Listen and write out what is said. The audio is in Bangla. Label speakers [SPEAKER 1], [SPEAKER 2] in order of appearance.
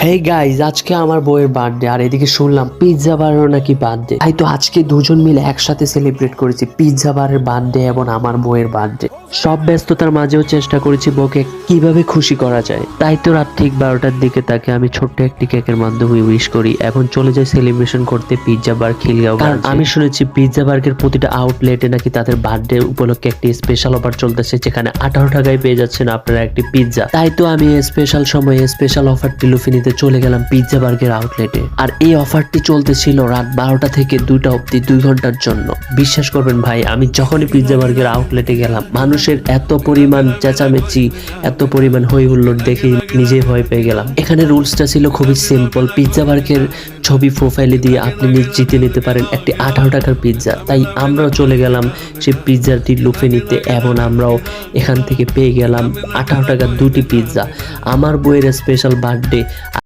[SPEAKER 1] হেই গাইজ, আজকে আমার বউয়ের বার্থডে আর এদিকে শুনলাম পিৎজা বারেরও নাকি বার্থডে। তাই তো আজকে দুজন মিলে একসাথে সেলিব্রেট করেছি, পিৎজা বারের বার্থডে এবং আমার বউয়ের বার্থডে। সব ব্যস্ততার মাঝেও চেষ্টা করেছি বউকে কিভাবে খুশি করা যায়। তাই তো রাত ঠিক 12টার দিকে তাকে আমি ছোট্ট একটি কেকের মাধ্যমে উইশ করি। এখন চলে যাই সেলিব্রেশন করতে পিৎজা বার খিলগাঁও। কারণ আমি শুনেছি পিৎজা বার্গের প্রতিটা আউটলেটে নাকি তাদের বার্থডে উপলক্ষে একটি স্পেশাল অফার চলতেছে, যেখানে 18 টাকায় পেয়ে যাচ্ছেন আপনারা একটি পিৎজা। তাই তো আমি স্পেশাল সময়ে স্পেশাল অফারটি লুফে নিতে চলে গেলাম পিৎজা বার্গের আউটলেটে। আর এই অফারটি চলতেছিল রাত 12টা থেকে 2টা অবধি 2 ঘন্টার জন্য। বিশ্বাস করবেন ভাই, আমি যখনই পিৎজা বার্গের আউটলেটে গেলাম, মানুষের এত পরিমাণ চেঁচামেচি, এত পরিমাণ হই হুল্লোড় দেখে নিজেই ভয় পেয়ে গেলাম। এখানে রুলসটা ছিল খুবই সিম্পল, পিৎজা বার্গের ছবি প্রোফাইলে দিয়ে আপনি জিতে নিতে পারেন একটি 18 টাকার পিৎজা। তাই আমরাও চলে গেলাম সেই পিৎজাটি লুফে নিতে এবং আমরাও এখান থেকে পেয়ে গেলাম 18 টাকার 2টি পিৎজা। আমার বউয়ের স্পেশাল বার্থডে